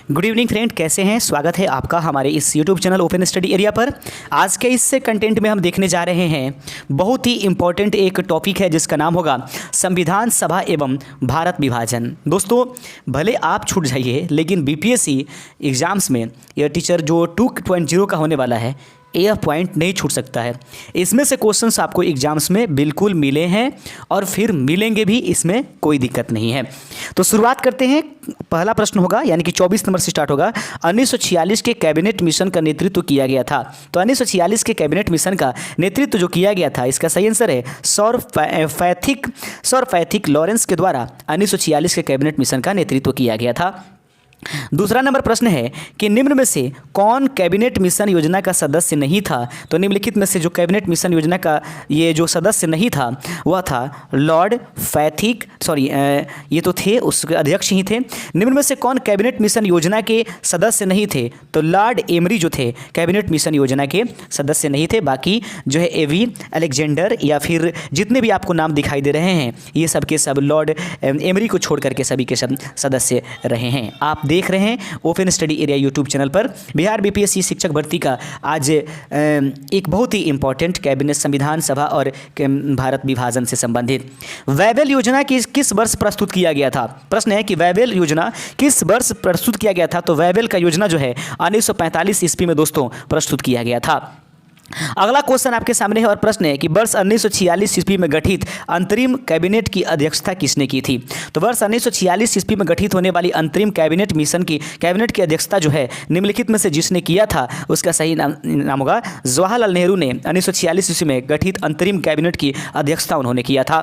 Good evening friend, कैसे हैं? स्वागत है आपका हमारे इस YouTube channel open study area पर। आज के इस कंटेंट में हम देखने जा रहे हैं बहुत ही इम्पॉर्टेंट एक टॉपिक है जिसका नाम होगा संविधान सभा एवं भारत विभाजन। दोस्तों, भले आप छूट जाइए लेकिन बीपीएससी एग्ज़ाम्स में यह टीचर जो 2.0 का होने वाला है यह पॉइंट नहीं छूट सकता है। इसमें से क्वेश्चंस आपको एग्जाम्स में बिल्कुल मिले हैं और फिर मिलेंगे भी, इसमें कोई दिक्कत नहीं है। तो शुरुआत करते हैं। पहला प्रश्न होगा यानी कि 24 नंबर से स्टार्ट होगा। 1946 के कैबिनेट मिशन का नेतृत्व किया गया था। तो 1946 के कैबिनेट मिशन का नेतृत्व जो किया गया था, इसका सही आंसर है सर पैथिक लॉरेंस के द्वारा 1946 के कैबिनेट मिशन का नेतृत्व किया गया था। दूसरा नंबर प्रश्न है कि निम्न में से कौन कैबिनेट मिशन योजना का सदस्य नहीं था। तो निम्नलिखित में से जो कैबिनेट मिशन योजना का ये जो सदस्य नहीं था वह था लॉर्ड पैथिक, ये तो थे, उसके अध्यक्ष ही थे। निम्न में से कौन कैबिनेट मिशन योजना के सदस्य नहीं थे। तो लॉर्ड एमरी जो थे कैबिनेट मिशन योजना के सदस्य नहीं थे। बाकी जो है एवी, अलेक्जेंडर या फिर जितने भी आपको नाम दिखाई दे रहे हैं ये सब के सब लॉर्ड एमरी को छोड़ करके सभी के सब सदस्य रहे हैं। आप देख रहे हैं open study area YouTube channel पर बिहार बीपीएससी शिक्षक भर्ती का आज एक बहुत ही इंपॉर्टेंट कैबिनेट संविधान सभा और भारत विभाजन से संबंधित वैवेल योजना किस वर्ष प्रस्तुत किया गया था। प्रश्न है कि वैवेल योजना किस वर्ष प्रस्तुत किया गया था। तो वैवेल का योजना जो है 1945 ईस्वी में दोस्तों प्रस्तुत किया गया था। अगला क्वेश्चन आपके सामने है और प्रश्न है कि वर्ष 1946 ईस्वी में गठित अंतरिम कैबिनेट की अध्यक्षता किसने की थी। तो वर्ष 1946 ईस्वी में गठित होने वाली अंतरिम कैबिनेट मिशन की कैबिनेट की अध्यक्षता जो है निम्नलिखित में से जिसने किया था उसका सही नाम होगा जवाहरलाल नेहरू ने 1946 ईस्वी में गठित अंतरिम कैबिनेट की अध्यक्षता उन्होंने किया था।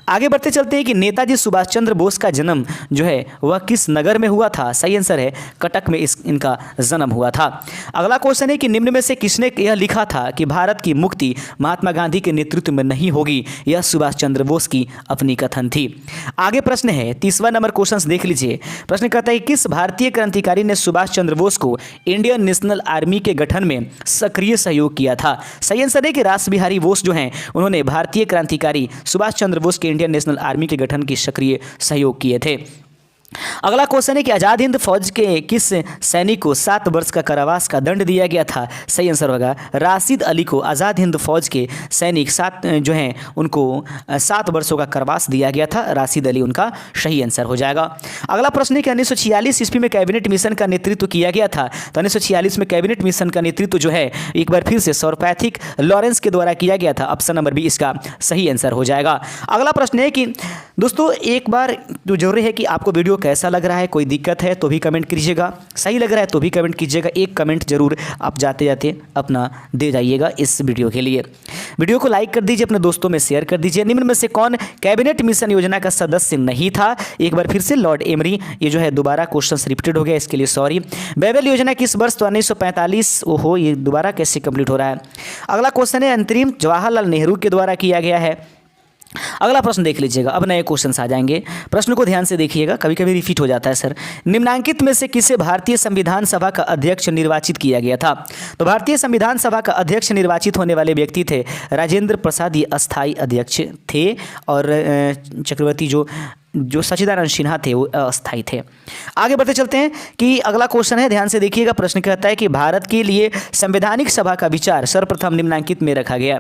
आगे बढ़ते चलते हैं कि नेताजी सुभाष चंद्र बोस का जन्म जो है वह किस नगर में हुआ था। सही आंसर है कटक में इनका जन्म हुआ था। अगला क्वेश्चन है कि निम्न में से किसने यह लिखा था कि भारत की मुक्ति महात्मा गांधी के नेतृत्व में नहीं होगी। यह सुभाष चंद्र बोस की अपनी कथन थी। आगे प्रश्न है 30वां नंबर क्वेश्चन देख लीजिए। प्रश्न कहता है किस भारतीय क्रांतिकारी ने सुभाष चंद्र बोस को इंडियन नेशनल आर्मी के गठन में सक्रिय सहयोग किया था। सही आंसर है कि रास बिहारी बोस जो हैं उन्होंने भारतीय क्रांतिकारी सुभाष चंद्र बोस के इंडियन नेशनल आर्मी के गठन की सक्रिय सहयोग किए थे। अगला क्वेश्चन है कि आज़ाद हिंद फौज के किस सैनिक को 7 वर्ष का कारावास का दंड दिया गया था। सही आंसर होगा राशिद अली को आज़ाद हिंद फौज के सैनिक 7 जो हैं उनको 7 वर्षों का कारावास दिया गया था। राशिद अली उनका सही आंसर हो जाएगा। अगला प्रश्न है कि 1946 ईस्वी में कैबिनेट मिशन का नेतृत्व किया गया था। तो 1946 में कैबिनेट मिशन का नेतृत्व जो है एक बार फिर से सर पैथिक लॉरेंस के द्वारा किया गया था। ऑप्शन नंबर बी इसका सही आंसर हो जाएगा। अगला प्रश्न है कि दोस्तों एक बार जो जरूरी है कि आपको वीडियो कैसा लग रहा है, कोई दिक्कत है तो भी कमेंट कीजिएगा, सही लग रहा है तो भी कमेंट कीजिएगा। एक कमेंट जरूर आप जाते जाते अपना दे जाइएगा इस वीडियो के लिए। वीडियो को लाइक कर दीजिए, अपने दोस्तों में शेयर कर दीजिए। निम्न में से कौन कैबिनेट मिशन योजना का सदस्य नहीं था। एक बार फिर से लॉर्ड एमरी, ये जो है दोबारा क्वेश्चन रिपीटेड हो गया, इसके लिए सॉरी। वैवेल योजना किस वर्ष। तो 1945। ओहो, ये दोबारा कैसे कंप्लीट हो रहा है। अगला क्वेश्चन है अंतरिम जवाहरलाल नेहरू के द्वारा किया गया है। अगला प्रश्न देख लीजिएगा। अब नए क्वेश्चंस आ जाएंगे, प्रश्न को ध्यान से देखिएगा, कभी कभी रिपीट हो जाता है सर। निम्नांकित में से किसे भारतीय संविधान सभा का अध्यक्ष निर्वाचित किया गया था। तो भारतीय संविधान सभा का अध्यक्ष निर्वाचित होने वाले व्यक्ति थे राजेंद्र प्रसाद, ये अस्थायी अध्यक्ष थे, और चक्रवर्ती जो सच्चिदानंद सिन्हा थे वो अस्थायी थे। आगे बढ़ते चलते हैं कि अगला क्वेश्चन है, ध्यान से देखिएगा। प्रश्न कहता है कि भारत के लिए संवैधानिक सभा का विचार सर्वप्रथम निम्नांकित में रखा गया।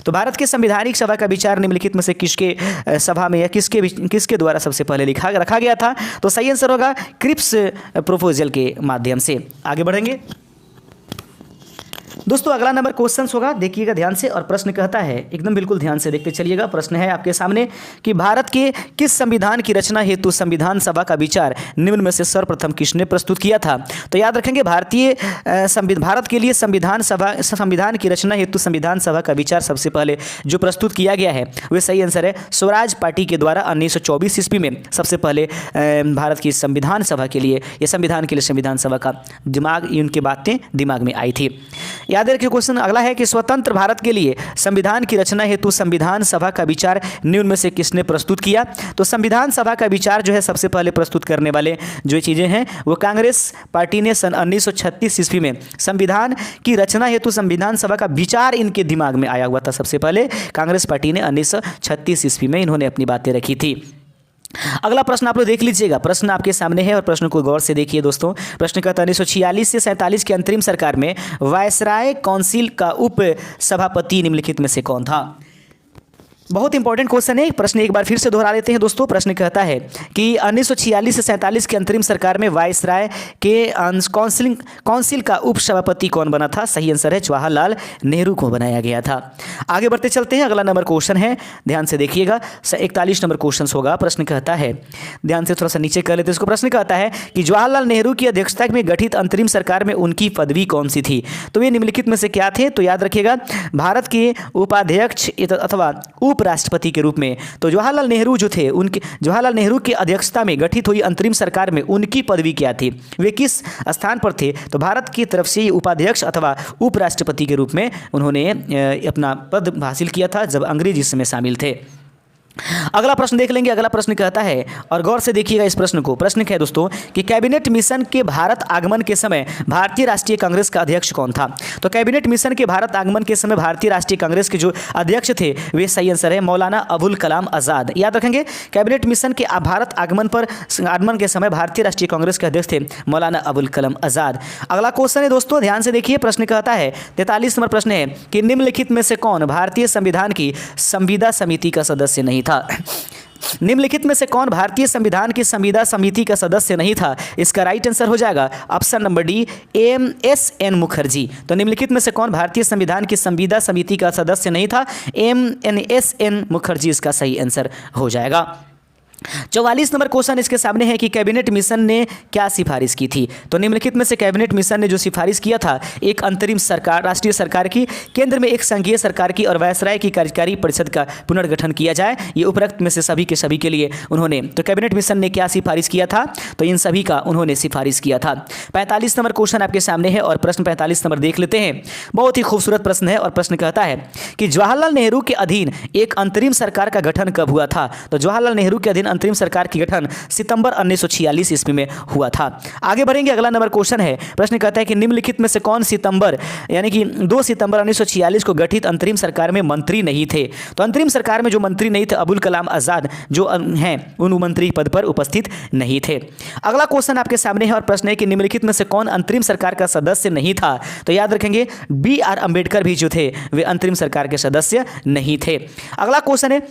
तो भारत के संवैधानिक सभा का विचार निम्नलिखित में से किसके सभा में या किसके द्वारा सबसे पहले रखा गया था। तो सही आंसर होगा क्रिप्स प्रोपोजल के माध्यम से। आगे बढ़ेंगे दोस्तों। अगला नंबर क्वेश्चन होगा, देखिएगा ध्यान से, और प्रश्न कहता है एकदम बिल्कुल ध्यान से देखते चलिएगा। प्रश्न है आपके सामने कि भारत के किस संविधान की रचना हेतु संविधान सभा का विचार निम्न में से सर्वप्रथम किसने प्रस्तुत किया था। तो याद रखेंगे भारत के लिए संविधान की रचना हेतु संविधान सभा का विचार सबसे पहले जो प्रस्तुत किया गया है वह सही आंसर है स्वराज पार्टी के द्वारा 1924 ईस्वी में सबसे पहले भारत की संविधान सभा के लिए या संविधान के लिए संविधान सभा का उनकी बातें दिमाग में आई थी। याद रखिए क्वेश्चन अगला है कि स्वतंत्र भारत के लिए संविधान की रचना हेतु संविधान सभा का विचार निम्न में से किसने प्रस्तुत किया। तो संविधान सभा का विचार जो है सबसे पहले प्रस्तुत करने वाले जो चीज़ें हैं वो कांग्रेस पार्टी ने सन 1936 ईस्वी में संविधान की रचना हेतु संविधान सभा का विचार इनके दिमाग में आया हुआ था। सबसे पहले कांग्रेस पार्टी ने 1936 ईस्वी में इन्होंने अपनी बातें रखी थी। अगला प्रश्न आप लोग देख लीजिएगा, प्रश्न आपके सामने है और प्रश्न को गौर से देखिए दोस्तों। प्रश्न कहता है 1946 से 47 की अंतरिम सरकार में वायसराय काउंसिल का उप सभापति निम्नलिखित में से कौन था? बहुत इंपॉर्टेंट क्वेश्चन है, प्रश्न एक बार फिर से दोहरा लेते हैं दोस्तों। प्रश्न कहता है कि 1946 से 47 की अंतरिम सरकार में वायसराय के काउंसिल का उप सभापति कौन बना था? सही आंसर है जवाहरलाल नेहरू को बनाया गया था। आगे बढ़ते चलते हैं, अगला नंबर क्वेश्चन है, ध्यान से देखिएगा, 41 नंबर क्वेश्चन होगा। प्रश्न कहता है, ध्यान से थोड़ा सा नीचे कर लेते हैं इसको। प्रश्न कहता है कि जवाहरलाल नेहरू की अध्यक्षता में गठित अंतरिम सरकार में उनकी पदवी कौन सी थी? तो ये निम्नलिखित में से क्या थे? तो याद रखिएगा, भारत के उपाध्यक्ष अथवा उपराष्ट्रपति के रूप में। तो जवाहरलाल नेहरू जो थे, उनके जवाहरलाल नेहरू की अध्यक्षता में गठित हुई अंतरिम सरकार में उनकी पदवी क्या थी? वे किस स्थान पर थे? तो भारत की तरफ से उपाध्यक्ष अथवा उपराष्ट्रपति के रूप में उन्होंने अपना पद हासिल किया था जब अंग्रेज इसमें शामिल थे। अगला प्रश्न देख लेंगे। अगला प्रश्न कहता है, और गौर से देखिएगा इस प्रश्न को। प्रश्न क्या है दोस्तों कि कैबिनेट मिशन के भारत आगमन के समय भारतीय राष्ट्रीय कांग्रेस का अध्यक्ष कौन था? तो कैबिनेट मिशन के भारत आगमन के समय भारतीय राष्ट्रीय कांग्रेस के जो अध्यक्ष थे वे सही आंसर है मौलाना अबुल कलाम आज़ाद। याद रखेंगे, कैबिनेट मिशन के भारत आगमन के समय भारतीय राष्ट्रीय कांग्रेस के अध्यक्ष थे मौलाना अबुल कलाम आज़ाद। अगला क्वेश्चन है दोस्तों, ध्यान से देखिए। प्रश्न कहता है 43 नंबर प्रश्न है कि निम्नलिखित में से कौन भारतीय संविधान की संविदा समिति का सदस्य नहीं था? निम्नलिखित में से कौन भारतीय संविधान की संविदा समिति का सदस्य नहीं था? इसका राइट आंसर हो जाएगा option number D, MSN Mukherjee. तो निम्नलिखित में से कौन भारतीय संविधान की संविदा समिति का सदस्य नहीं था? MSN मुखर्जी इसका सही आंसर हो जाएगा। 44 नंबर क्वेश्चन इसके सामने है कि कैबिनेट मिशन ने क्या सिफारिश की थी? तो निम्नलिखित में से कैबिनेट मिशन ने जो सिफारिश किया था, एक अंतरिम सरकार, राष्ट्रीय सरकार की, केंद्र में एक संघीय सरकार की और वायसराय की कार्यकारी परिषद का पुनर्गठन किया जाए। ये उपरोक्त में से सभी के लिए उन्होंने, तो कैबिनेट मिशन ने क्या सिफारिश किया था? तो इन सभी का उन्होंने सिफारिश किया था। 45 नंबर क्वेश्चन आपके सामने है और प्रश्न 45 नंबर देख लेते हैं। बहुत ही खूबसूरत प्रश्न है और प्रश्न कहता है कि जवाहरलाल नेहरू के अधीन एक अंतरिम सरकार का गठन कब हुआ था? तो जवाहरलाल नेहरू के अधीन अंतरिम सरकार की गठन सितंबर 1946 ईस्वी में हुआ था। आगे बढ़ेंगे, अगला नंबर क्वेश्चन है। प्रश्न कहता है कि निम्नलिखित में से कौन सितंबर यानी कि 2 सितंबर 1946 को गठित अंतरिम सरकार में मंत्री नहीं थे? तो अंतरिम सरकार में जो मंत्री नहीं थे, अबुल कलाम आज़ाद जो हैं, उन मंत्री पद पर उपस्थित नहीं थे। अगला क्वेश्चन आपके सामने है और प्रश्न है कि निम्नलिखित में से कौन अंतरिम सरकार का सदस्य नहीं था? तो याद रखेंगे, BR अम्बेडकर भी जो थे वे अंतरिम सरकार के सदस्य नहीं थे। अगला क्वेश्चन है,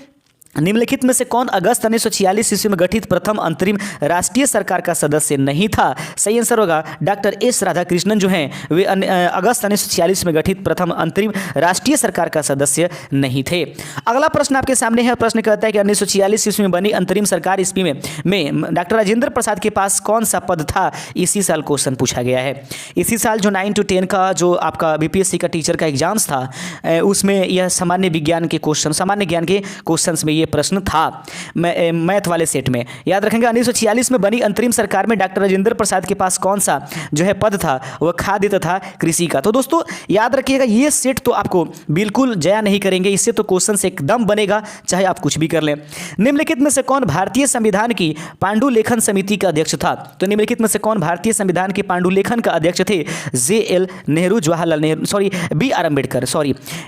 निम्नलिखित में से कौन अगस्त 1946 ईस्वी में गठित प्रथम अंतरिम राष्ट्रीय सरकार का सदस्य नहीं था? सही आंसर होगा डॉक्टर S राधाकृष्णन जो हैं वे अगस्त 1946 में गठित प्रथम अंतरिम राष्ट्रीय सरकार का सदस्य नहीं थे। अगला प्रश्न आपके सामने है। प्रश्न कहता है कि 1946 ईस्वी में बनी अंतरिम सरकार ईस्वी में डॉक्टर राजेंद्र प्रसाद के पास कौन सा पद था? इसी साल क्वेश्चन पूछा गया है। इसी साल जो 9 to 10 का जो आपका BPSC का टीचर का एग्जाम्स था, उसमें यह सामान्य विज्ञान के क्वेश्चन, सामान्य ज्ञान के क्वेश्चन में प्रश्न था मैथ वाले सेट में। याद रखेंगे, 1946 में बनी अंतरिम सरकार में डॉक्टर राजेंद्र प्रसाद के पास कौन सा जो है पद था? वह खाद्य तथा कृषि का। तो दोस्तों याद रखिएगा, ये सेट तो आपको बिल्कुल जया नहीं करेंगे, इससे तो क्वेश्चन से एकदम बनेगा चाहे आप कुछ भी कर लें। निम्नलिखित में से कौन भारतीय संविधान की पांडुलेखन समिति का अध्यक्ष था? तो निम्नलिखित में से कौन भारतीय संविधान के पांडुलेखन का अध्यक्ष थे? JL Nehru, Jawaharlal Nehru, BR Ambedkar.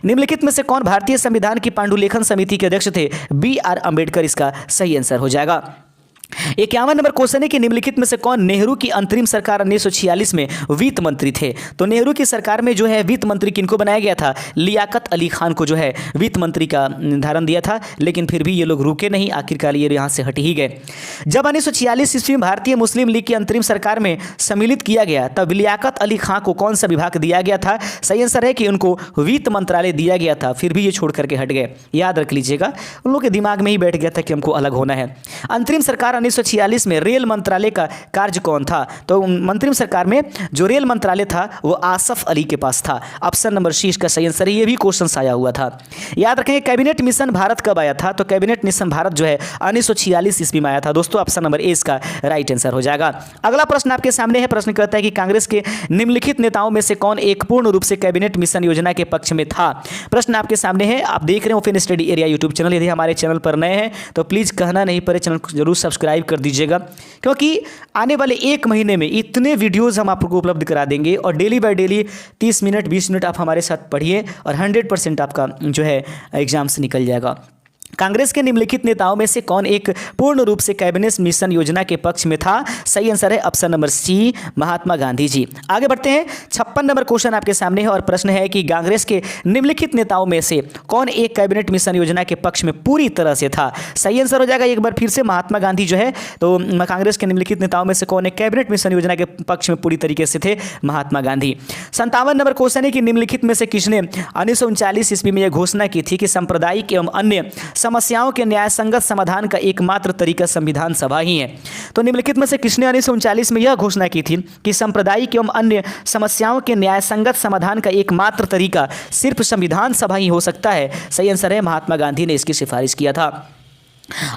निम्नलिखित में से कौन भारतीय संविधान की पांडुलेखन समिति के अध्यक्ष थे? BR अम्बेडकर इसका सही आंसर हो जाएगा। 51 नंबर क्वेश्चन है कि निम्नलिखित में से कौन नेहरू की अंतरिम सरकार 1946 में वित्त मंत्री थे? तो नेहरू की सरकार में जो है वित्त मंत्री किनको बनाया गया था? लियाकत अली खान को जो है वित्त मंत्री का निर्धारण दिया था, लेकिन फिर भी ये लोग रुके नहीं, आखिरकार ये यहाँ से हट ही गए। जब 1946 ईस्वी में भारतीय मुस्लिम लीग की अंतरिम सरकार में सम्मिलित किया गया तब लियाकत अली खान को कौन सा विभाग दिया गया था? सही आंसर है कि उनको वित्त मंत्रालय दिया गया था, फिर भी ये छोड़ करके हट गए। याद रख लीजिएगा, उन लोगों के दिमाग में ही बैठ गया था कि हमको अलग होना है। अंतरिम सरकार 1946 में रेल मंत्रालय का कार्य कौन था? तो मंत्रिम सरकार में जो रेल मंत्रालय था वो आसफ अली के पास था। ऑप्शन नंबर सी इसका सही आंसर है। ये भी क्वेश्चन आया हुआ था। याद रखेंगे, कैबिनेट मिशन भारत कब आया था? तो कैबिनेट मिशन भारत जो है 1946 ईस्वी में आया था। दोस्तों ऑप्शन नंबर ए इसका राइट आंसर हो जाएगा। अगला प्रश्न आपके सामने है। प्रश्न कहता है कि कांग्रेस के निम्नलिखित नेताओं में से कौन एक पूर्ण रूप से कैबिनेट मिशन योजना के पक्ष में था? प्रश्न आपके सामने है। आप देख रहे हो open study area YouTube channel. यदि हमारे चैनल पर नए हैं तो प्लीज़ कहना नहीं पड़े, चैनल को जरूर सब्सक्राइब कर दीजिएगा, क्योंकि आने वाले 1 महीने में इतने वीडियोस हम आपको उपलब्ध करा देंगे और daily by daily 30 minute 20 minute आप हमारे साथ पढ़िए और 100% आपका जो है एग्जाम से निकल जाएगा। कांग्रेस के निम्नलिखित नेताओं में से कौन एक पूर्ण रूप से कैबिनेट मिशन योजना के पक्ष में था? सही आंसर है ऑप्शन नंबर सी, महात्मा गांधी जी। आगे बढ़ते हैं, 56 नंबर क्वेश्चन आपके सामने है और प्रश्न है कि कांग्रेस के निम्नलिखित नेताओं में से कौन एक कैबिनेट मिशन योजना के पक्ष में पूरी तरह से था? सही आंसर हो जाएगा एक बार फिर से महात्मा गांधी जो है। तो कांग्रेस के निम्नलिखित नेताओं में से कौन एक कैबिनेट मिशन योजना के पक्ष में पूरी तरीके से थे? महात्मा गांधी। 57 नंबर क्वेश्चन है कि निम्नलिखित में से किसने 1939 ईस्वी में यह घोषणा की थी कि सांप्रदायिक एवं अन्य समस्याओं के न्यायसंगत समाधान का एकमात्र तरीका संविधान सभा ही है? तो निम्नलिखित में से किसने 1939 में यह घोषणा की थी कि सांप्रदायिक एवं अन्य समस्याओं के न्यायसंगत समाधान का एकमात्र तरीका सिर्फ संविधान सभा ही हो सकता है? सही आंसर है महात्मा गांधी ने इसकी सिफारिश किया था।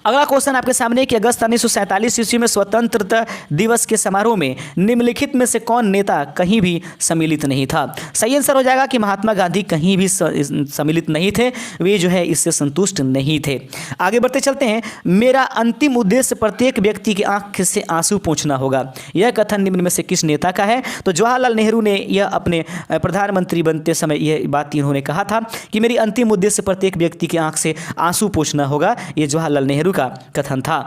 अगला क्वेश्चन आपके सामने कि अगस्त 1947 ईस्वी में स्वतंत्रता दिवस के समारोह में निम्नलिखित में से कौन नेता कहीं भी सम्मिलित नहीं था? सही आंसर हो जाएगा कि महात्मा गांधी कहीं भी सम्मिलित नहीं थे, वे जो है इससे संतुष्ट नहीं थे। आगे बढ़ते चलते हैं, मेरा अंतिम उद्देश्य प्रत्येक व्यक्ति की आंख से आंसू पोंछना होगा, यह कथन निम्न में से किस नेता का है? तो जवाहरलाल नेहरू ने यह अपने प्रधानमंत्री बनते समय यह बात इन्होंने कहा था कि मेरी अंतिम उद्देश्य प्रत्येक व्यक्ति की आंख से आंसू पोंछना होगा, ये जवाहरलाल नेहरू का कथन था।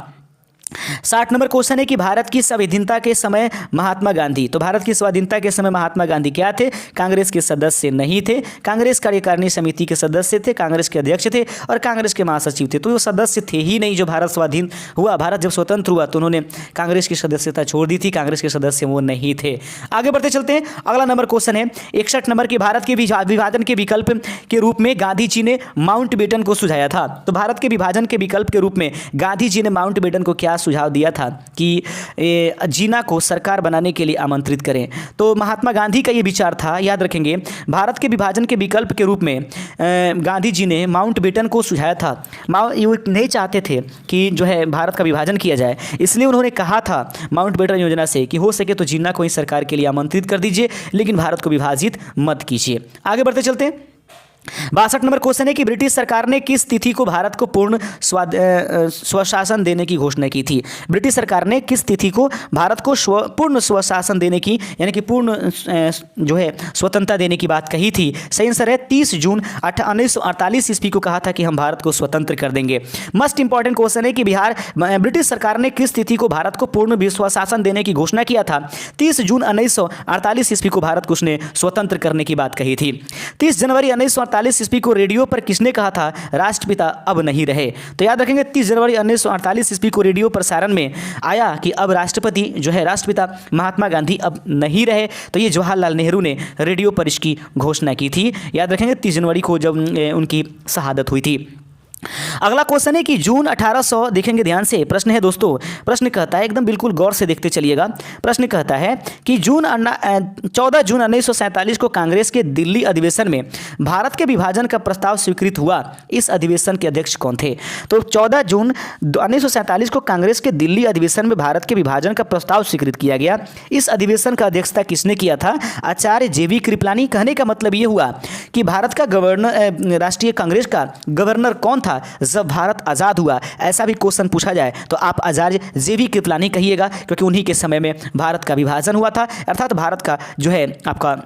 60 नंबर क्वेश्चन है कि भारत की स्वाधीनता के समय महात्मा गांधी, तो भारत की स्वाधीनता के समय महात्मा गांधी क्या थे? कांग्रेस के सदस्य नहीं थे, कांग्रेस कार्यकारिणी समिति के सदस्य थे, कांग्रेस के अध्यक्ष थे और कांग्रेस के महासचिव थे। तो वो सदस्य थे ही नहीं। जो भारत स्वाधीन हुआ, भारत जब स्वतंत्र हुआ तो उन्होंने कांग्रेस की सदस्यता छोड़ दी थी, कांग्रेस के सदस्य वो नहीं थे। आगे बढ़ते चलते हैं, अगला नंबर क्वेश्चन है 61 नंबर की, भारत के विभाजन के विकल्प के रूप में गांधी जी ने माउंट बेटन को सुझाया था। तो भारत के विभाजन के विकल्प के रूप में गांधी जी ने माउंट बेटन को क्या सुझाव दिया था? कि जीना को सरकार बनाने के लिए आमंत्रित करें। तो महात्मा गांधी का ये विचार था, याद रखेंगे, भारत के विभाजन के विकल्प के रूप में गांधी जी ने माउंट बेटन को सुझाया था। वो नहीं चाहते थे कि जो है भारत का विभाजन किया जाए, इसलिए उन्होंने कहा था माउंट बेटन योजना से कि हो सके तो जीना को ही सरकार के लिए आमंत्रित कर दीजिए, लेकिन भारत को विभाजित मत कीजिए। आगे बढ़ते चलते हैं, 62 नंबर क्वेश्चन है कि ब्रिटिश सरकार ने किस तिथि को भारत को पूर्ण स्वशासन देने की घोषणा की थी? ब्रिटिश सरकार ने किस तिथि को भारत को पूर्ण स्वशासन देने की, यानी कि पूर्ण जो है स्वतंत्रता देने की बात कही थी? सही आंसर है 30 जून 1948 ईस्वी को कहा था कि हम भारत को स्वतंत्र कर देंगे। मस्ट इंपॉर्टेंट क्वेश्चन है कि ब्रिटिश सरकार ने किस तिथि को भारत को पूर्ण स्वशासन देने की घोषणा किया था? 30 जून 1948 ईस्वी को भारत को उसने स्वतंत्र करने की बात कही थी। 30 जनवरी 1948 ईस्वी को रेडियो पर किसने कहा था राष्ट्रपिता अब नहीं रहे? तो याद रखेंगे 30 जनवरी 1948 ईस्वी को रेडियो प्रसारण में आया कि अब राष्ट्रपति जो है राष्ट्रपिता महात्मा गांधी अब नहीं रहे। तो ये जवाहरलाल नेहरू ने रेडियो पर इसकी घोषणा की थी। याद रखेंगे 30 जनवरी को जब उनकी शहादत हुई थी। अगला क्वेश्चन है कि जून 1800, देखेंगे ध्यान से, प्रश्न है दोस्तों, प्रश्न कहता है, एकदम बिल्कुल गौर से देखते चलिएगा। प्रश्न कहता है कि 14 जून 1947 को कांग्रेस के दिल्ली अधिवेशन में भारत के विभाजन का प्रस्ताव स्वीकृत हुआ। इस अधिवेशन के अध्यक्ष कौन थे? तो 14 जून 1947 को कांग्रेस के दिल्ली अधिवेशन में भारत के विभाजन का प्रस्ताव स्वीकृत किया गया। इस अधिवेशन का अध्यक्षता किसने किया था? आचार्य JV कृपलानी। कहने का मतलब ये हुआ कि भारत का गवर्नर, राष्ट्रीय कांग्रेस का गवर्नर कौन था जब भारत आज़ाद हुआ? ऐसा भी क्वेश्चन पूछा जाए तो आप आचार्य JV कृपलानी कहिएगा, क्योंकि उन्हीं के समय में भारत का विभाजन हुआ था, अर्थात भारत का जो है आपका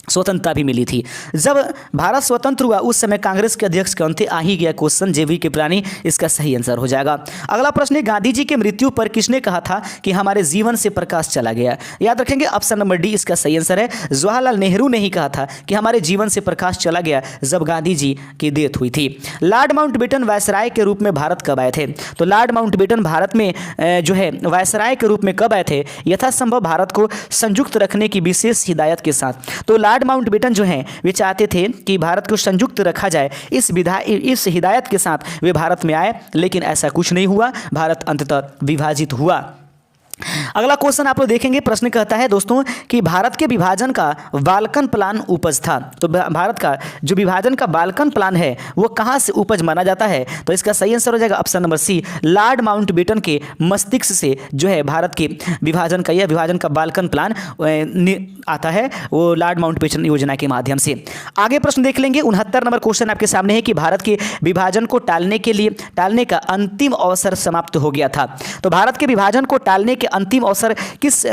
स्वतंत्रता भी मिली थी। जब भारत स्वतंत्र हुआ उस समय कांग्रेस के अध्यक्ष कौन थे? आ ही गया क्वेश्चन, JV कृपलानी इसका सही आंसर हो जाएगा। अगला प्रश्न है, गांधी जी के मृत्यु पर किसने कहा था कि हमारे जीवन से प्रकाश चला गया? याद रखेंगे ऑप्शन नंबर डी इसका सही आंसर है। जवाहरलाल नेहरू ने ही कहा था कि हमारे जीवन से प्रकाश चला गया जब गांधी जी की डेथ हुई थी। लॉर्ड माउंटबेटन वायसराय के रूप में भारत कब आए थे? तो लॉर्ड माउंटबेटन भारत में जो है वायसराय के रूप में कब आए थे? यथासंभव भारत को संयुक्त रखने की विशेष हिदायत के साथ। तो लॉर्ड माउंटबेटन जो हैं वे चाहते थे कि भारत को संयुक्त रखा जाए, इस हिदायत के साथ वे भारत में आए, लेकिन ऐसा कुछ नहीं हुआ, भारत अंततः विभाजित हुआ। अगला क्वेश्चन आप लोग देखेंगे, प्रश्न कहता है दोस्तों कि भारत के विभाजन का बाल्कन प्लान उपज था। तो भारत का जो विभाजन का बाल्कन प्लान है वो कहाँ से उपज माना जाता है? तो इसका सही आंसर हो जाएगा option number C, lord Mountbatten के मस्तिष्क से जो है भारत के विभाजन का यह विभाजन का बाल्कन प्लान आता है, वो लॉर्ड माउंटबेटन योजना के माध्यम से। आगे प्रश्न देख लेंगे, 69 नंबर क्वेश्चन आपके सामने है कि भारत के विभाजन को टालने का अंतिम अवसर समाप्त हो गया था। तो भारत के विभाजन को टालने कि अंतिम अवसर किस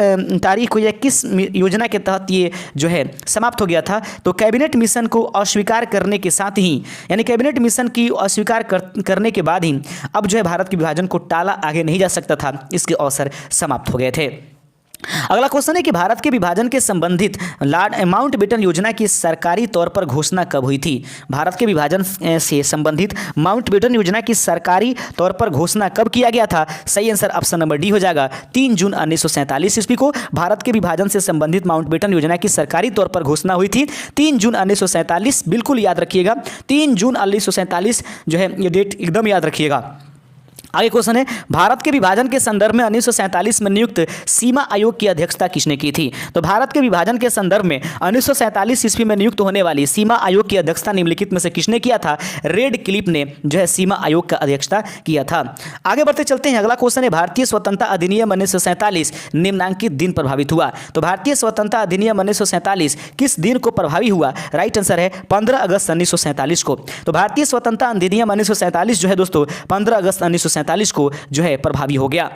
तारीख को या किस योजना के तहत ये जो है समाप्त हो गया था, तो कैबिनेट मिशन को अस्वीकार करने के साथ ही, यानी कैबिनेट मिशन की अस्वीकार करने के बाद ही अब जो है भारत के विभाजन को टाला आगे नहीं जा सकता था, इसके अवसर समाप्त हो गए थे। अगला क्वेश्चन है कि भारत के विभाजन के संबंधित माउंटबेटन योजना की सरकारी तौर पर घोषणा कब हुई थी? भारत के विभाजन से संबंधित माउंटबेटन योजना की सरकारी तौर पर घोषणा कब किया गया था? सही आंसर ऑप्शन नंबर डी हो जाएगा, 3 जून 1947 ईस्वी को भारत के विभाजन से संबंधित माउंटबेटन योजना की सरकारी तौर पर घोषणा हुई थी। 3 जून 1947, बिल्कुल याद रखिएगा, 3 जून 1947 जो है ये डेट एकदम याद रखिएगा। आगे क्वेश्चन है, भारत के विभाजन के संदर्भ में 1947 में नियुक्त सीमा आयोग की अध्यक्षता किसने की थी? तो भारत के विभाजन के संदर्भ में 1947 ईस्वी में नियुक्त होने वाली सीमा आयोग की अध्यक्षता निम्नलिखित में से किसने किया था? रेड क्लिफ ने जो है सीमा आयोग का अध्यक्षता किया था। आगे बढ़ते चलते हैं, अगला क्वेश्चन है, भारतीय स्वतंत्रता अधिनियम 1947 निम्नांकित दिन प्रभावित हुआ। तो भारतीय स्वतंत्रता अधिनियम 1947 किस दिन को प्रभावी हुआ? राइट आंसर है 15 अगस्त 1947 को। तो भारतीय स्वतंत्रता अधिनियम 1947 जो है दोस्तों 15 अगस्त 1947 को जो है प्रभावी हो गया।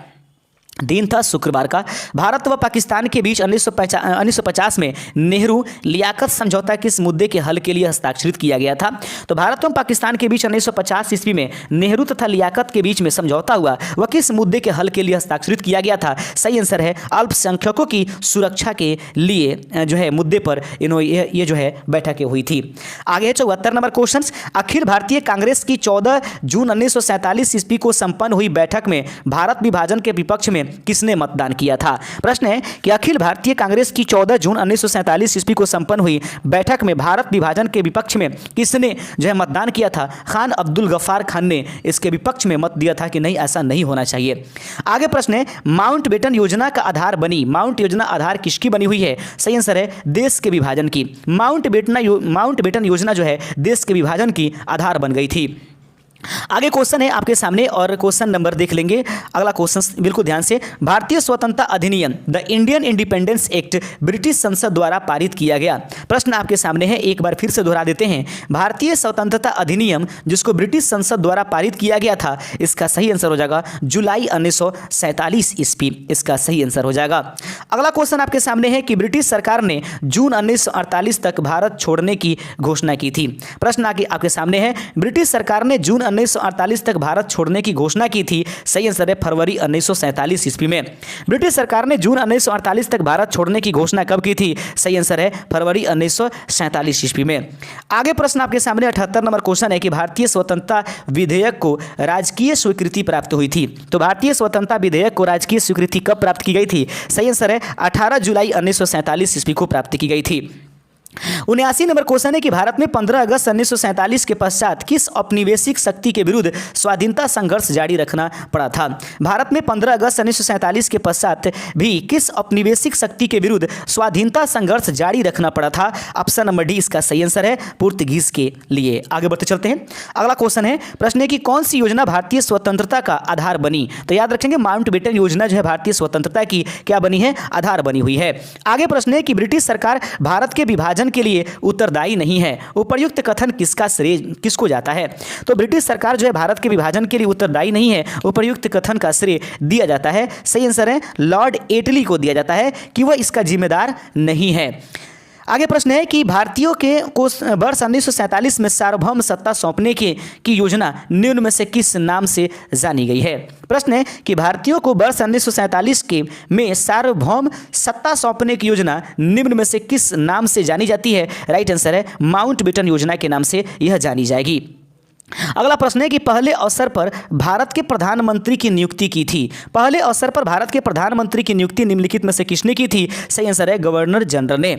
दिन था शुक्रवार का। भारत व पाकिस्तान के बीच 1950 में नेहरू लियाकत समझौता किस मुद्दे के हल के लिए हस्ताक्षरित किया गया था? तो भारत व पाकिस्तान के बीच 1950 ईस्वी में नेहरू तथा लियाकत के बीच में समझौता हुआ, वह किस मुद्दे के हल के लिए हस्ताक्षरित किया गया था? सही आंसर है अल्पसंख्यकों की सुरक्षा के लिए जो है मुद्दे पर ये जो है बैठकें हुई थी। आगे है 74 नंबर क्वेश्चन, अखिल भारतीय कांग्रेस की 14 जून 1947 ईस्वी को संपन्न हुई बैठक में भारत विभाजन के विपक्ष में किसने मतदान किया था? प्रश्न है कि अखिल भारतीय कांग्रेस की 14 जून 1947 ईस्वी को संपन्न हुई बैठक में भारत विभाजन के विपक्ष में किसने जो है मतदान किया था? खान अब्दुल गफ्फार खान ने इसके विपक्ष में मत दिया था कि नहीं, ऐसा नहीं होना चाहिए। आगे प्रश्न है, माउंटबेटन योजना का आधार बनी, माउंट योजना आधार किसकी बनी हुई है? सही आंसर है देश के विभाजन की। माउंटबेटन योजना जो है देश के विभाजन की आधार बन गई थी। आगे क्वेश्चन है आपके सामने और क्वेश्चन नंबर देख लेंगे। अगला क्वेश्चन बिल्कुल ध्यान से, भारतीय स्वतंत्रता अधिनियम the Indian independence act British संसद द्वारा पारित किया गया। प्रश्न आपके सामने है, एक बार फिर से दोहरा देते हैं, भारतीय स्वतंत्रता अधिनियम जिसको ब्रिटिश संसद द्वारा पारित किया गया था, इसका सही आंसर हो जाएगा जुलाई 1947 ईस्वी, इसका सही आंसर हो जाएगा। अगला क्वेश्चन आपके सामने है कि ब्रिटिश सरकार ने जून 1948 तक भारत छोड़ने की घोषणा की थी। प्रश्न आपके सामने है, ब्रिटिश सरकार ने जून 1948 तक भारत छोड़ने की घोषणा की थी। सही आंसर है फरवरी 1947 ईस्वी में। ब्रिटिश सरकार ने जून 1948 तक भारत छोड़ने की घोषणा कब की थी? सही आंसर है फरवरी 1947 ईस्वी में। आगे प्रश्न आपके सामने 78 नंबर क्वेश्चन है कि भारतीय स्वतंत्रता विधेयक को राजकीय स्वीकृति प्राप्त हुई थी। तो भारतीय स्वतंत्रता विधेयक को राजकीय स्वीकृति कब प्राप्त की गई थी? सही आंसर है 18 जुलाई 1947 ईस्वी को प्राप्त की गई थी। 79 नंबर क्वेश्चन है कि भारत में 15 अगस्त 1947 के पश्चात किस औपनिवेशिक शक्ति के विरुद्ध स्वाधीनता संघर्ष जारी रखना पड़ा था? भारत में 15 अगस्त 1947 के पश्चात भी किस औपनिवेशिक शक्ति के विरुद्ध स्वाधीनता संघर्ष जारी रखना पड़ा था? ऑप्शन नंबर डी इसका सही आंसर है पुर्तगीज के लिए। आगे बढ़ते चलते हैं। अगला क्वेश्चन है, प्रश्न है कि कौन सी योजना भारतीय स्वतंत्रता का आधार बनी? तो याद रखेंगे माउंटबेटन योजना जो है भारतीय स्वतंत्रता की क्या बनी है? आधार बनी हुई है। आगे प्रश्न है कि ब्रिटिश सरकार भारत के विभाजन के लिए उत्तरदायी नहीं है, उपर्युक्त कथन किसका श्रेय किसको जाता है? तो ब्रिटिश सरकार जो है भारत के विभाजन के लिए उत्तरदायी नहीं है, उपर्युक्त कथन का श्रेय दिया जाता है, सही आंसर है लॉर्ड एटली को दिया जाता है कि वह इसका जिम्मेदार नहीं है। आगे प्रश्न है कि भारतीयों को वर्ष 1947 में सार्वभौम सत्ता सौंपने की योजना निम्न में से किस नाम से जानी गई है? प्रश्न है कि भारतीयों को वर्ष 1947 में सार्वभौम सत्ता सौंपने की योजना निम्न में से किस नाम से जानी जाती है? राइट आंसर है माउंटबेटन योजना के नाम से यह जानी जाएगी। अगला प्रश्न है कि पहले अवसर पर भारत के प्रधानमंत्री की नियुक्ति की थी। पहले अवसर पर भारत के प्रधानमंत्री की नियुक्ति निम्नलिखित में से किसने की थी? सही आंसर है गवर्नर जनरल ने।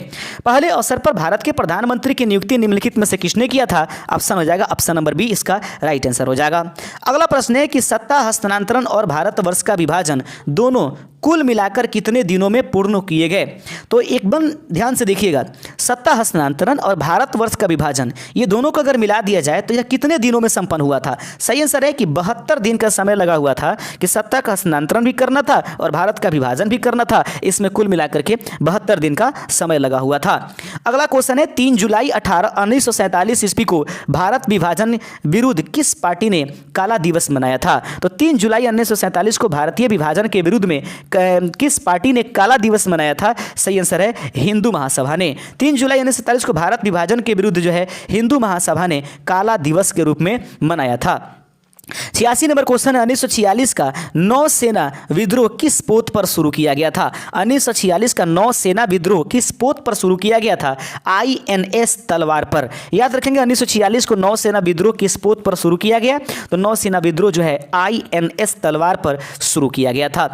पहले अवसर पर भारत के प्रधानमंत्री की नियुक्ति निम्नलिखित में से किसने किया था? ऑप्शन हो जाएगा ऑप्शन नंबर बी इसका राइट आंसर हो जाएगा। अगला प्रश्न है कि सत्ता हस्तांतरण और भारतवर्ष का विभाजन दोनों कुल मिलाकर कितने दिनों में पूर्ण किए गए? तो एकदम ध्यान से देखिएगा, सत्ता हस्तांतरण और भारतवर्ष का विभाजन, ये दोनों को अगर मिला दिया जाए तो यह कितने दिनों में संपन्न हुआ था? सही आंसर है कि 72 दिन का समय लगा हुआ था कि सत्ता का हस्तांतरण भी करना था और भारत का विभाजन भी करना था। इसमें कुल मिलाकर के 72 दिन का समय लगा हुआ था। अगला क्वेश्चन है 3 जुलाई 1947 ईस्वी को भारत विभाजन विरुद्ध किस पार्टी ने काला दिवस मनाया था? तो 3 जुलाई 1947 को भारतीय विभाजन के विरुद्ध में किस पार्टी ने काला दिवस मनाया था? सही आंसर है हिंदू महासभा ने। 3 जुलाई 1947 को भारत विभाजन के विरुद्ध जो है हिंदू महासभा ने काला दिवस के रूप में मनाया था। 86 नंबर क्वेश्चन है 1946 का नौसेना विद्रोह किस पोत पर शुरू किया गया था? 1946 का नौसेना विद्रोह किस पोत पर शुरू किया गया था? INS तलवार पर। याद रखेंगे 1946 को नौसेना विद्रोह किस पोत पर शुरू किया गया? तो नौसेना विद्रोह जो है INS तलवार पर शुरू किया गया था।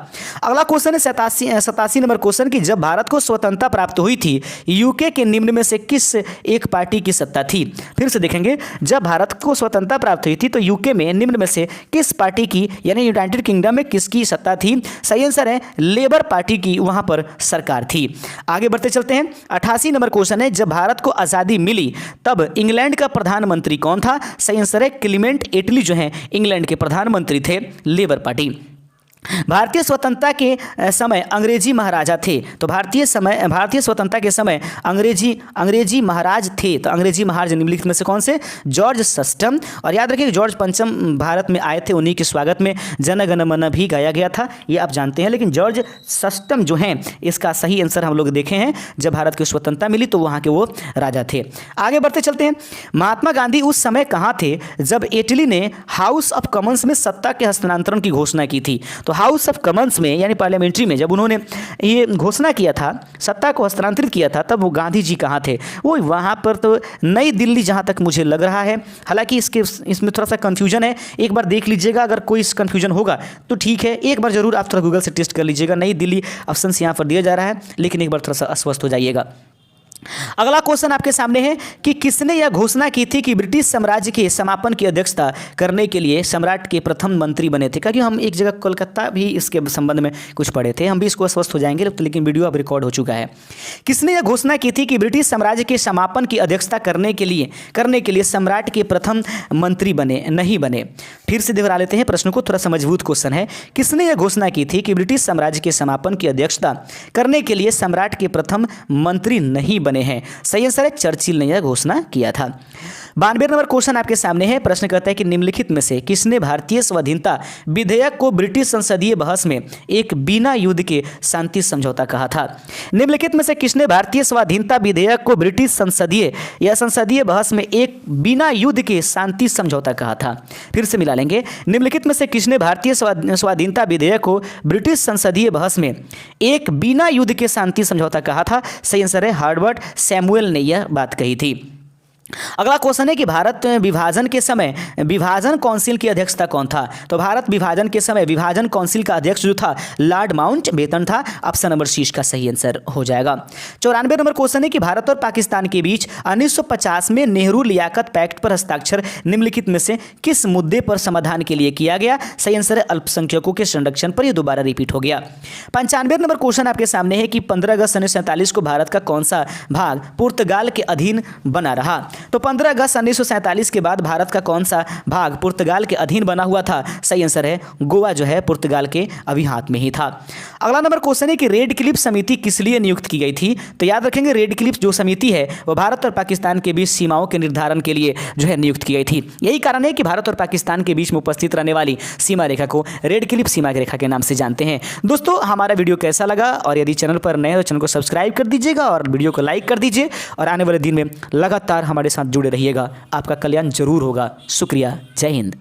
अगला क्वेश्चन है 87 नंबर क्वेश्चन की जब भारत को स्वतंत्रता प्राप्त हुई थी यूके के निम्न में से किस एक पार्टी की सत्ता थी? फिर से देखेंगे, जब भारत को स्वतंत्रता प्राप्त हुई थी तो यूके में निम्न में से किस पार्टी की यानी यूनाइटेड किंगडम में किसकी सत्ता थी? सही आंसर है लेबर पार्टी की वहां पर सरकार थी। आगे बढ़ते चलते हैं 88 नंबर क्वेश्चन है जब भारत को आजादी मिली तब इंग्लैंड का प्रधानमंत्री कौन था? सही आंसर है क्लीमेंट एटली जो है इंग्लैंड के प्रधानमंत्री थे, लेबर पार्टी। भारतीय स्वतंत्रता के समय अंग्रेजी महाराजा थे, तो भारतीय स्वतंत्रता के समय अंग्रेजी महाराज थे, तो अंग्रेजी महाराज निम्नलिखित में से कौन से? जॉर्ज सस्टम। और याद रखिए जॉर्ज पंचम भारत में आए थे, उन्हीं के स्वागत में जन गण मन भी गाया गया था, ये आप जानते हैं। लेकिन जॉर्ज सस्टम जो हैं इसका सही आंसर हम लोग देखे हैं, जब भारत की स्वतंत्रता मिली तो वहाँ के वो राजा थे। आगे बढ़ते चलते हैं, महात्मा गांधी उस समय कहाँ थे जब इटली ने हाउस ऑफ कॉमन्स में सत्ता के हस्तांतरण की घोषणा की थी? तो हाउस ऑफ कॉमन्स में यानी पार्लियामेंट्री में जब उन्होंने ये घोषणा किया था, सत्ता को हस्तांतरित किया था, तब वो गांधी जी कहाँ थे? वो वहाँ पर तो नई दिल्ली जहाँ तक मुझे लग रहा है। हालांकि इसमें थोड़ा सा कन्फ्यूजन है, एक बार देख लीजिएगा, अगर कोई कन्फ्यूजन होगा तो ठीक है, एक बार जरूर आप थोड़ा गूगल से टेस्ट कर लीजिएगा। नई दिल्ली ऑप्शन यहाँ पर दिया जा रहा है, लेकिन एक बार थोड़ा सा अस्वस्थ हो जाइएगा। अगला क्वेश्चन आपके सामने है कि किसने यह घोषणा की थी कि ब्रिटिश साम्राज्य के समापन की अध्यक्षता करने के लिए सम्राट के प्रथम मंत्री बने थे? क्योंकि हम एक जगह कोलकाता भी इसके संबंध में कुछ पढ़े थे, हम भी इसको स्वस्थ हो जाएंगे, लेकिन वीडियो अब रिकॉर्ड हो चुका है। किसने यह घोषणा की थी कि ब्रिटिश साम्राज्य के समापन की अध्यक्षता करने के लिए सम्राट के प्रथम मंत्री नहीं बने? फिर से दोहरा लेते हैं प्रश्न को, थोड़ा सा मजबूत क्वेश्चन है। किसने यह घोषणा की थी कि ब्रिटिश साम्राज्य के समापन की अध्यक्षता करने के लिए सम्राट के प्रथम मंत्री नहीं बने हैं? सही आंसर है चर्चिल ने यह घोषणा किया था। 92 नंबर क्वेश्चन आपके सामने है, प्रश्न कहता है कि निम्नलिखित में से किसने भारतीय स्वाधीनता विधेयक को ब्रिटिश संसदीय बहस में एक बिना युद्ध के शांति समझौता कहा था? निम्नलिखित में से किसने भारतीय स्वाधीनता विधेयक को ब्रिटिश संसदीय बहस में एक बिना युद्ध के शांति समझौता कहा था? फिर से मिला लेंगे, निम्नलिखित में से किसने भारतीय स्वाधीनता विधेयक को ब्रिटिश संसदीय बहस में एक बिना युद्ध के शांति समझौता कहा था? सही आंसर है हर्बर्ट सैमुअल ने यह बात कही थी। अगला क्वेश्चन है कि भारत विभाजन के समय विभाजन काउंसिल की अध्यक्षता कौन था? तो भारत विभाजन के समय विभाजन काउंसिल का अध्यक्ष जो था लॉर्ड माउंटबेटन था। ऑप्शन नंबर सी का सही आंसर हो जाएगा। 94 नंबर क्वेश्चन है कि भारत और पाकिस्तान के बीच 1950 में नेहरू लियाकत पैक्ट पर हस्ताक्षर निम्नलिखित में से किस मुद्दे पर समाधान के लिए किया गया? सही आंसर है अल्पसंख्यकों के संरक्षण पर। यह दोबारा रिपीट हो गया। 95 नंबर क्वेश्चन आपके सामने है कि 15 अगस्त 1947 को भारत का कौन सा भाग पुर्तगाल के अधीन बना रहा? तो 15 अगस्त 1947 के बाद भारत का कौन सा भाग पुर्तगाल के अधीन बना हुआ था? सही आंसर है गोवा जो है पुर्तगाल के अभी हाथ में ही था। अगला नंबर क्वेश्चन है कि रेड क्लिफ समिति किस लिए नियुक्त की गई थी? तो याद रखेंगे रेड क्लिफ जो समिति है वो भारत और पाकिस्तान के बीच सीमाओं के निर्धारण के लिए जो है नियुक्त की गई थी। यही कारण है कि भारत और पाकिस्तान के बीच में उपस्थित रहने वाली सीमा रेखा को रेड क्लिफ सीमा रेखा के नाम से जानते हैं। दोस्तों हमारा वीडियो कैसा लगा, और यदि चैनल पर नए हो चैनल को सब्सक्राइब कर दीजिएगा और वीडियो को लाइक कर दीजिए, और आने वाले दिन में लगातार हमारे साथ जुड़े रहिएगा। आपका कल्याण जरूर होगा। शुक्रिया। जय हिंद।